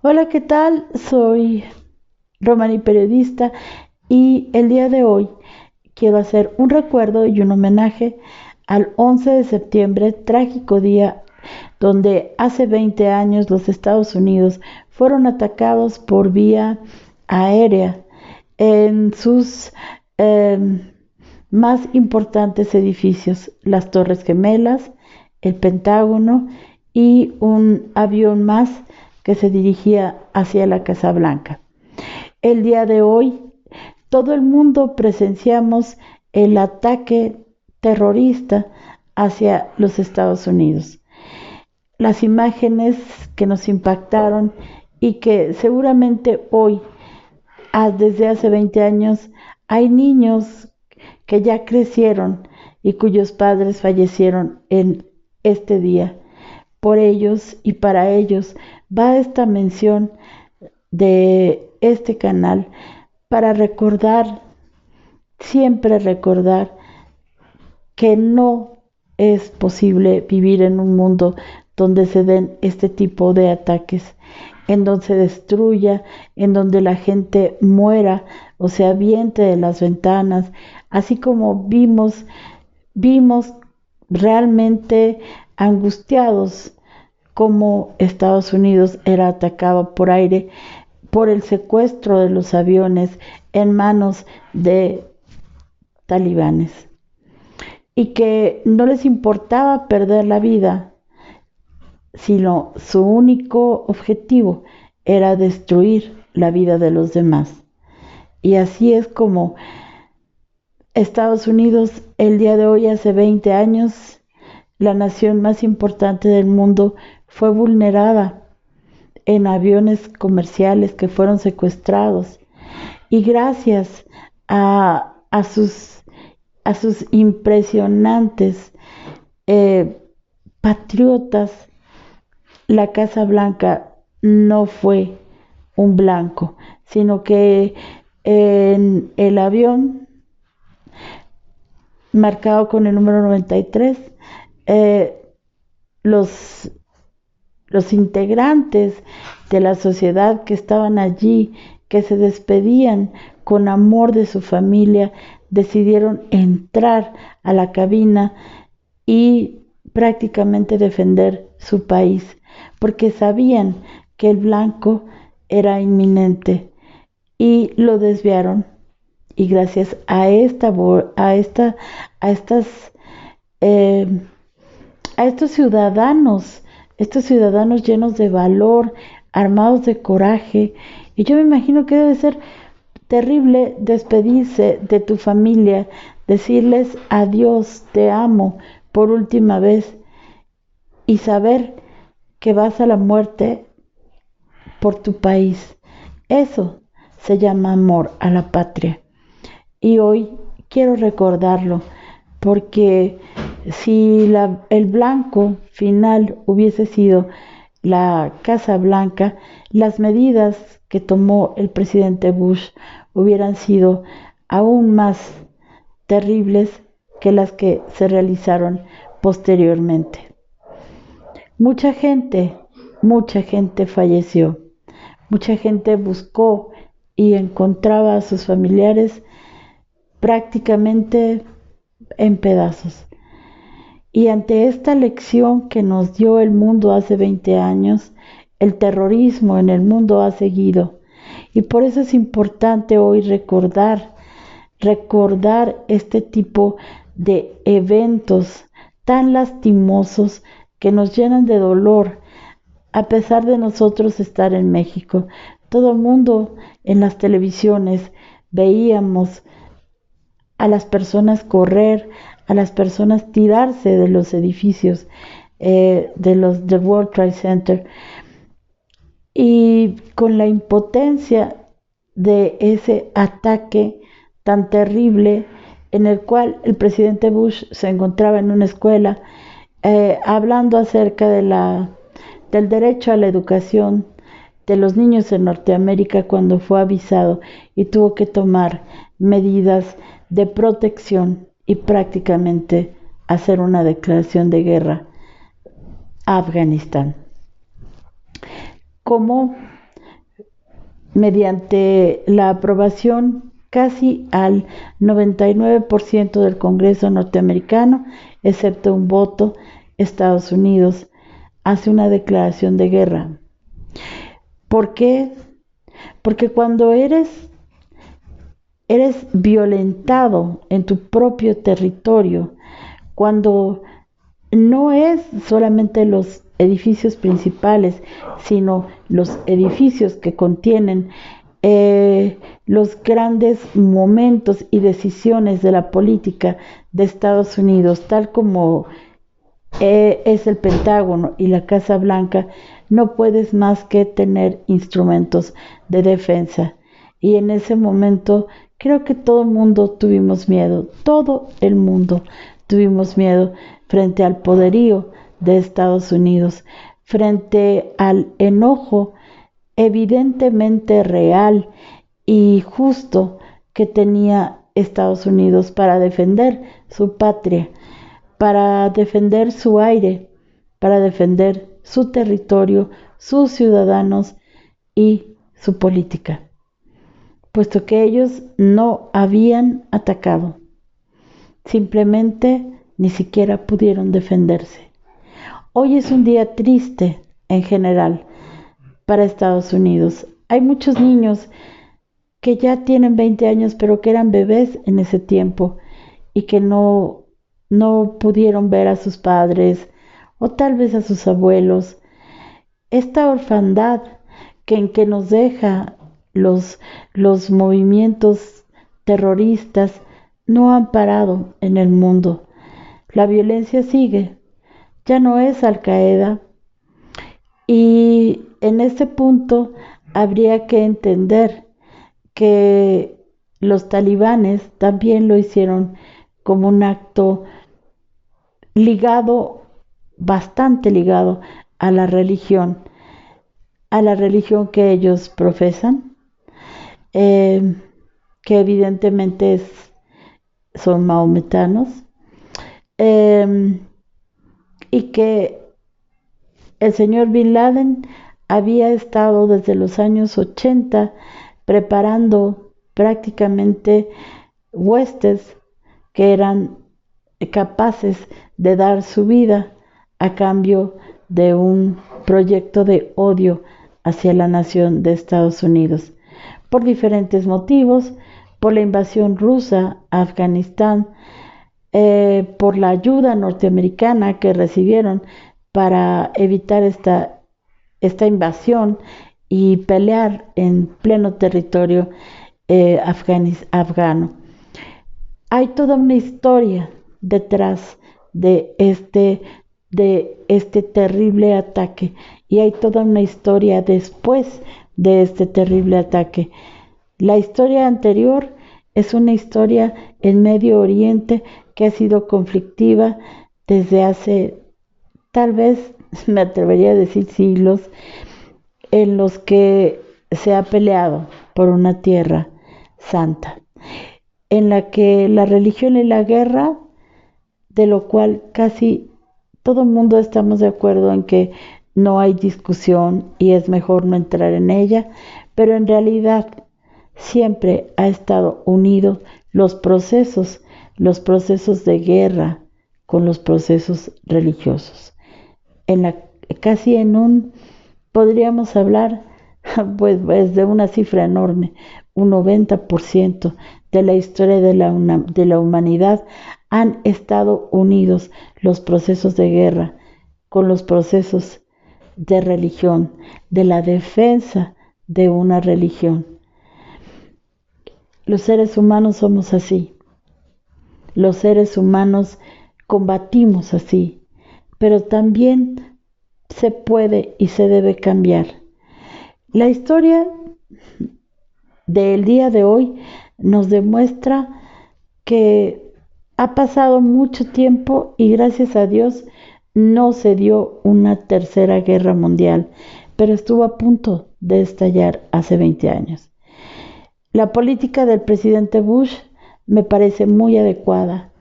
Hola, ¿qué tal? Soy Romani Periodista y el día de hoy quiero hacer un recuerdo y un homenaje al 11 de septiembre, trágico día donde hace 20 años los Estados Unidos fueron atacados por vía aérea en sus eh, más importantes edificios, las Torres Gemelas, el Pentágono y un avión más que se dirigía hacia la Casa Blanca. El día de hoy, todo el mundo presenciamos el ataque terrorista hacia los Estados Unidos. Las imágenes que nos impactaron y que seguramente hoy, desde hace 20 años, hay niños que ya crecieron y cuyos padres fallecieron en este día. Por ellos y para ellos va esta mención de este canal para recordar, siempre recordar que no es posible vivir en un mundo donde se den este tipo de ataques, en donde se destruya, en donde la gente muera o se aviente de las ventanas, así como vimos realmente angustiados como Estados Unidos era atacado por aire por el secuestro de los aviones en manos de talibanes y que no les importaba perder la vida, sino su único objetivo era destruir la vida de los demás. Y así es como Estados Unidos el día de hoy, hace 20 años, la nación más importante del mundo, fue vulnerada en aviones comerciales que fueron secuestrados. Y gracias a sus impresionantes patriotas, la Casa Blanca no fue un blanco, sino que en el avión marcado con el número 93, los, los integrantes de la sociedad que estaban allí, que se despedían con amor de su familia, decidieron entrar a la cabina y prácticamente defender su país, porque sabían que el blanco era inminente y lo desviaron. Y gracias a estas eh, a estos ciudadanos llenos de valor, armados de coraje, y yo me imagino que debe ser terrible despedirse de tu familia, decirles adiós, te amo por última vez y saber que vas a la muerte por tu país. Eso se llama amor a la patria. Y hoy quiero recordarlo porque si el blanco final hubiese sido la Casa Blanca, las medidas que tomó el presidente Bush hubieran sido aún más terribles que las que se realizaron posteriormente. Mucha gente falleció, mucha gente buscó y encontraba a sus familiares prácticamente en pedazos. Y ante esta lección que nos dio el mundo hace 20 años, el terrorismo en el mundo ha seguido. Y por eso es importante hoy recordar este tipo de eventos tan lastimosos que nos llenan de dolor, a pesar de nosotros estar en México. Todo el mundo en las televisiones veíamos a las personas correr, a las personas tirarse de los edificios del World Trade Center, y con la impotencia de ese ataque tan terrible en el cual el presidente Bush se encontraba en una escuela hablando acerca del derecho a la educación de los niños en Norteamérica, cuando fue avisado y tuvo que tomar medidas de protección y prácticamente hacer una declaración de guerra a Afganistán. ¿Cómo mediante la aprobación casi al 99% del Congreso norteamericano, excepto un voto, Estados Unidos hace una declaración de guerra. ¿Por qué? Porque cuando eres violentado en tu propio territorio, cuando no es solamente los edificios principales, sino los edificios que contienen los grandes momentos y decisiones de la política de Estados Unidos, tal como es el Pentágono y la Casa Blanca, no puedes más que tener instrumentos de defensa. Y en ese momento creo que todo el mundo tuvimos miedo, todo el mundo tuvimos miedo frente al poderío de Estados Unidos, frente al enojo evidentemente real y justo que tenía Estados Unidos para defender su patria, para defender su aire, para defender su territorio, sus ciudadanos y su política, puesto que ellos no habían atacado, simplemente ni siquiera pudieron defenderse. Hoy es un día triste en general para Estados Unidos. Hay muchos niños que ya tienen 20 años, pero que eran bebés en ese tiempo y que no pudieron ver a sus padres o tal vez a sus abuelos. Esta orfandad en que nos deja los movimientos terroristas no han parado en el mundo. La violencia sigue, ya no es Al Qaeda, y en este punto habría que entender que los talibanes también lo hicieron como un acto ligado, bastante ligado a la religión que ellos profesan, que evidentemente son mahometanos, y que el señor Bin Laden había estado desde los años 80 preparando prácticamente huestes que eran capaces de dar su vida a cambio de un proyecto de odio hacia la nación de Estados Unidos, por diferentes motivos, por la invasión rusa a Afganistán, por la ayuda norteamericana que recibieron para evitar esta invasión y pelear en pleno territorio afgano. Hay toda una historia detrás de este terrible ataque, y hay toda una historia después de este terrible ataque. La historia anterior es una historia en Medio Oriente que ha sido conflictiva desde hace, tal vez me atrevería a decir, siglos, en los que se ha peleado por una tierra santa, en la que la religión y la guerra, de lo cual casi todo el mundo estamos de acuerdo en que no hay discusión y es mejor no entrar en ella, pero en realidad siempre ha estado unido los procesos de guerra con los procesos religiosos. Casi en un, podríamos hablar pues de una cifra enorme, un 90% de la historia de la humanidad han estado unidos los procesos de guerra con los procesos de religión, de la defensa de una religión. Los seres humanos somos así. Los seres humanos combatimos así, pero también se puede y se debe cambiar. La historia del día de hoy nos demuestra que ha pasado mucho tiempo y gracias a Dios no se dio una tercera guerra mundial, pero estuvo a punto de estallar hace 20 años. La política del presidente Bush me parece muy adecuada,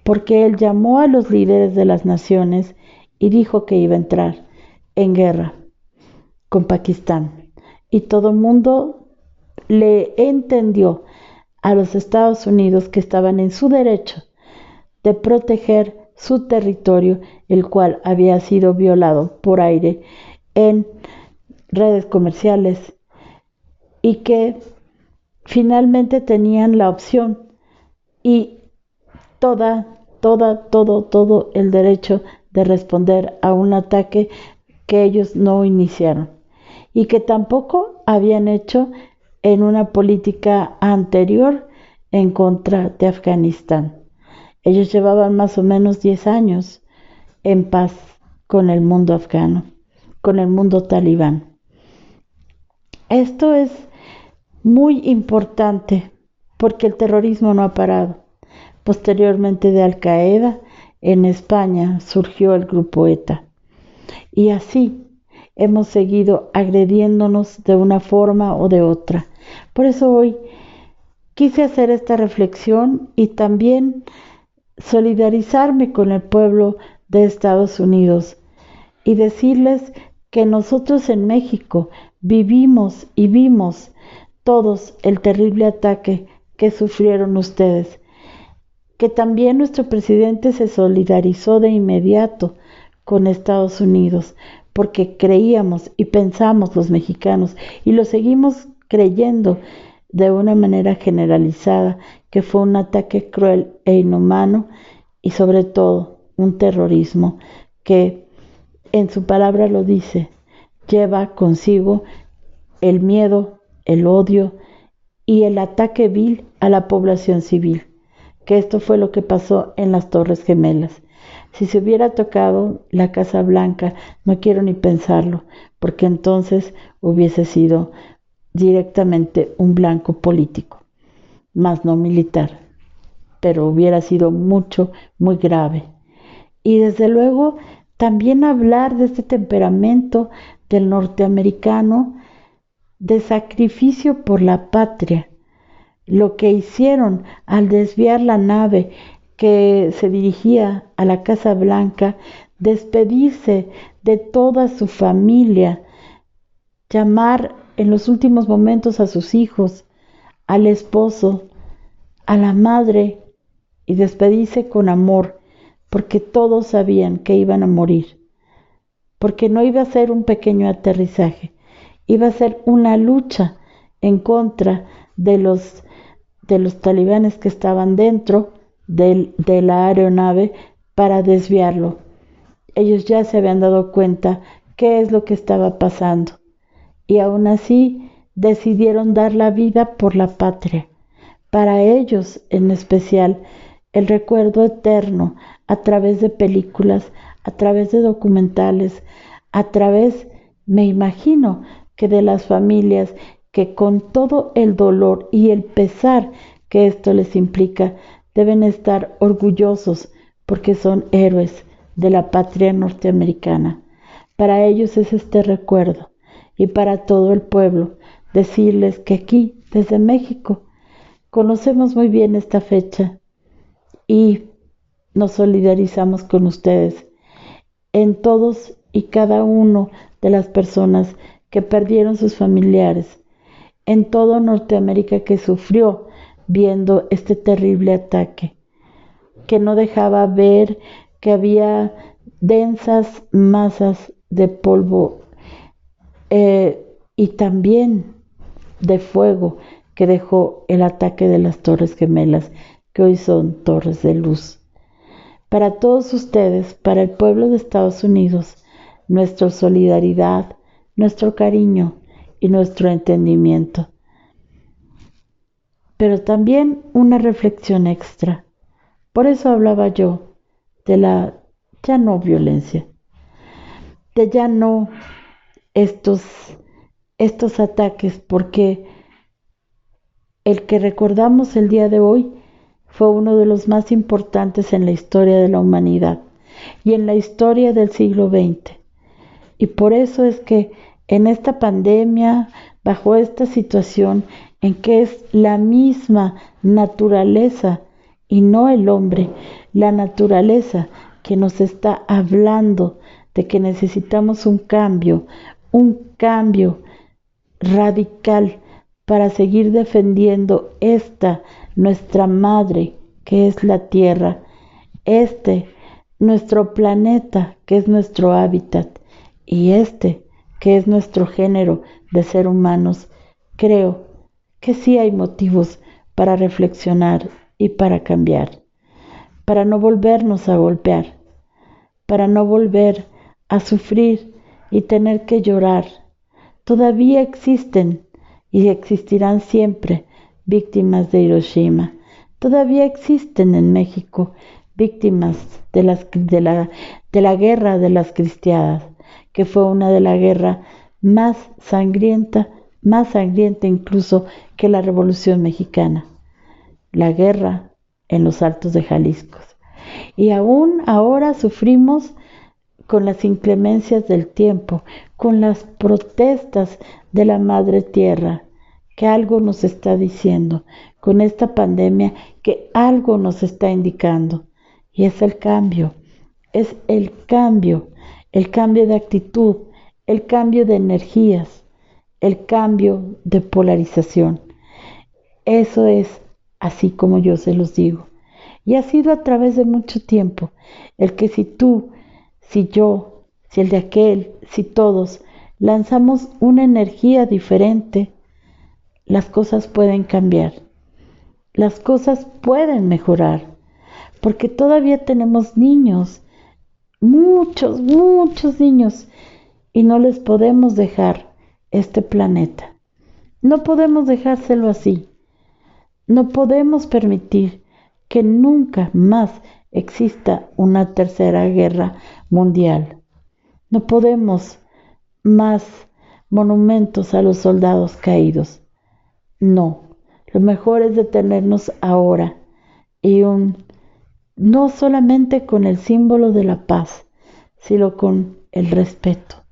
porque él llamó a los líderes de las naciones y dijo que iba a entrar en guerra con Pakistán. Y todo el mundo le entendió a los Estados Unidos que estaban en su derecho de proteger su territorio, el cual había sido violado por aire en redes comerciales, y que finalmente tenían la opción y todo el derecho de responder a un ataque que ellos no iniciaron y que tampoco habían hecho en una política anterior en contra de Afganistán. Ellos llevaban más o menos 10 años en paz con el mundo afgano, con el mundo talibán. Esto es muy importante porque el terrorismo no ha parado. Posteriormente de Al Qaeda, en España surgió el grupo ETA. Y así hemos seguido agrediéndonos de una forma o de otra. Por eso hoy quise hacer esta reflexión y también solidarizarme con el pueblo de Estados Unidos y decirles que nosotros en México vivimos y vimos todos el terrible ataque que sufrieron ustedes, que también nuestro presidente se solidarizó de inmediato con Estados Unidos, porque creíamos y pensamos los mexicanos, y lo seguimos creyendo de una manera generalizada, que fue un ataque cruel e inhumano y sobre todo un terrorismo que en su palabra lo dice, lleva consigo el miedo, el odio y el ataque vil a la población civil, que esto fue lo que pasó en las Torres Gemelas. Si se hubiera tocado la Casa Blanca, no quiero ni pensarlo, porque entonces hubiese sido directamente un blanco político, más no militar, pero hubiera sido muy grave. Y desde luego, también hablar de este temperamento del norteamericano de sacrificio por la patria, lo que hicieron al desviar la nave que se dirigía a la Casa Blanca, despedirse de toda su familia, llamar en los últimos momentos a sus hijos, al esposo, a la madre y despedirse con amor, porque todos sabían que iban a morir, porque no iba a ser un pequeño aterrizaje, iba a ser una lucha en contra de los talibanes que estaban dentro de la aeronave para desviarlo. Ellos ya se habían dado cuenta qué es lo que estaba pasando y aún así decidieron dar la vida por la patria. Para ellos, en especial, el recuerdo eterno a través de películas, a través de documentales, a través, me imagino, que de las familias que con todo el dolor y el pesar que esto les implica, deben estar orgullosos porque son héroes de la patria norteamericana. Para ellos es este recuerdo y para todo el pueblo decirles que aquí, desde México, conocemos muy bien esta fecha y nos solidarizamos con ustedes en todos y cada uno de las personas que perdieron sus familiares, en todo Norteamérica que sufrió viendo este terrible ataque, que no dejaba ver que había densas masas de polvo y también de fuego que dejó el ataque de las Torres Gemelas, que hoy son torres de luz. Para todos ustedes, para el pueblo de Estados Unidos, nuestra solidaridad, nuestro cariño y nuestro entendimiento. Pero también una reflexión extra. Por eso hablaba yo de la ya no violencia, de ya no estos ataques, porque el que recordamos el día de hoy fue uno de los más importantes en la historia de la humanidad y en la historia del siglo XX. Y por eso es que en esta pandemia, bajo esta situación en que es la misma naturaleza y no el hombre, la naturaleza que nos está hablando de que necesitamos un cambio radical para seguir defendiendo esta, nuestra madre, que es la Tierra, nuestro planeta, que es nuestro hábitat, y que es nuestro género de ser humanos, creo que sí hay motivos para reflexionar y para cambiar, para no volvernos a golpear, para no volver a sufrir y tener que llorar. Todavía existen y existirán siempre víctimas de Hiroshima. Todavía existen en México víctimas de la guerra de las cristiadas, que fue una de las guerras más sangrienta incluso que la Revolución Mexicana, la guerra en los Altos de Jalisco. Y aún ahora sufrimos con las inclemencias del tiempo, con las protestas de la Madre Tierra, que algo nos está diciendo, con esta pandemia que algo nos está indicando. Y es el cambio de actitud, el cambio de energías, el cambio de polarización. Eso es así como yo se los digo. Y ha sido a través de mucho tiempo el que si tú, si yo, si el de aquel, si todos lanzamos una energía diferente, las cosas pueden cambiar, las cosas pueden mejorar, porque todavía tenemos niños, muchos niños, y no les podemos dejar este planeta. No podemos dejárselo así. No podemos permitir que nunca más exista una tercera guerra mundial. No podemos más monumentos a los soldados caídos. No, lo mejor es detenernos ahora y no solamente con el símbolo de la paz, sino con el respeto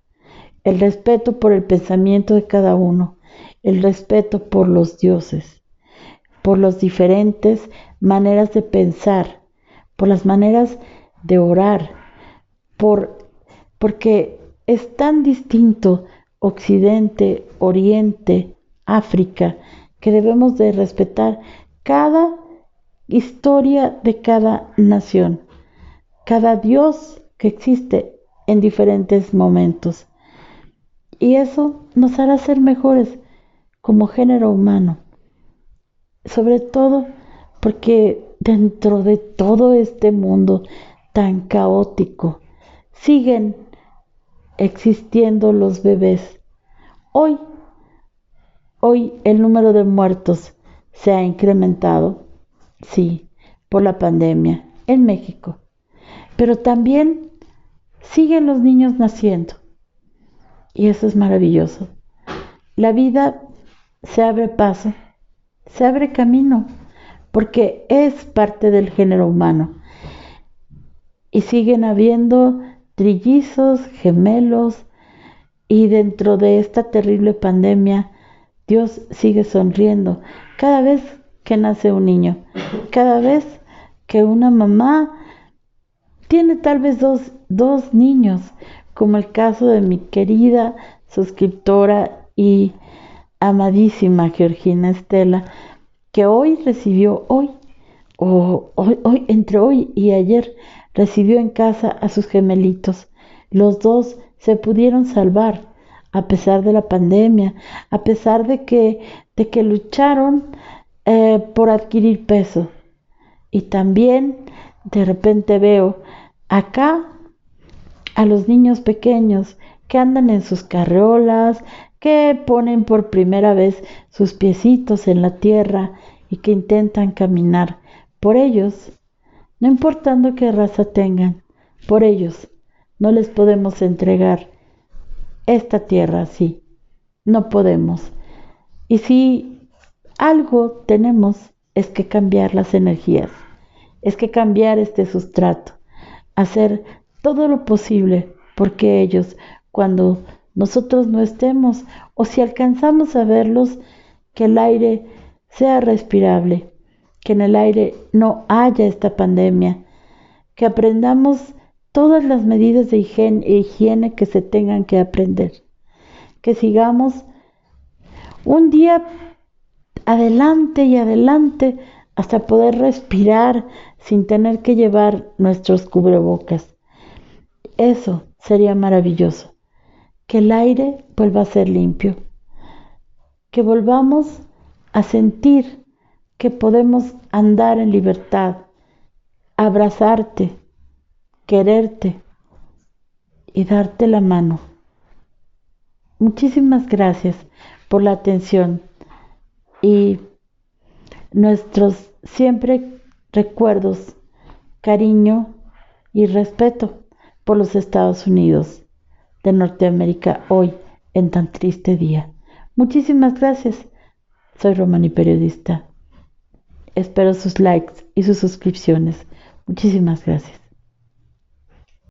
por el pensamiento de cada uno, el respeto por los dioses, por las diferentes maneras de pensar, por las maneras de orar, porque es tan distinto Occidente, Oriente, África, que debemos de respetar cada historia de cada nación, cada Dios que existe en diferentes momentos. Y eso nos hará ser mejores como género humano, sobre todo porque dentro de todo este mundo tan caótico siguen existiendo los bebés. Hoy el número de muertos se ha incrementado, sí, por la pandemia en México, pero también siguen los niños naciendo y eso es maravilloso. La vida se abre paso, se abre camino, porque es parte del género humano y siguen habiendo trillizos, gemelos, y dentro de esta terrible pandemia Dios sigue sonriendo cada vez que nace un niño, cada vez que una mamá tiene tal vez dos niños, como el caso de mi querida suscriptora y amadísima Georgina Estela, que entre hoy y ayer, recibió en casa a sus gemelitos. Los dos se pudieron salvar a pesar de la pandemia, a pesar de que lucharon por adquirir peso. Y también de repente veo acá a los niños pequeños que andan en sus carriolas, que ponen por primera vez sus piecitos en la tierra y que intentan caminar. Por ellos, no importando qué raza tengan, por ellos no les podemos entregar esta tierra así. No podemos. Y si algo tenemos es que cambiar las energías, es que cambiar este sustrato, hacer todo lo posible porque ellos, cuando nosotros no estemos, o si alcanzamos a verlos, que el aire sea respirable, que en el aire no haya esta pandemia, que aprendamos todas las medidas de higiene que se tengan que aprender, que sigamos un día adelante y adelante hasta poder respirar sin tener que llevar nuestros cubrebocas. Eso sería maravilloso, que el aire vuelva a ser limpio, que volvamos a sentir que podemos andar en libertad, abrazarte, quererte y darte la mano. Muchísimas gracias por la atención y nuestros siempre recuerdos, cariño y respeto por los Estados Unidos de Norteamérica hoy en tan triste día. Muchísimas gracias. Soy Romani Periodista. Espero sus likes y sus suscripciones. Muchísimas gracias.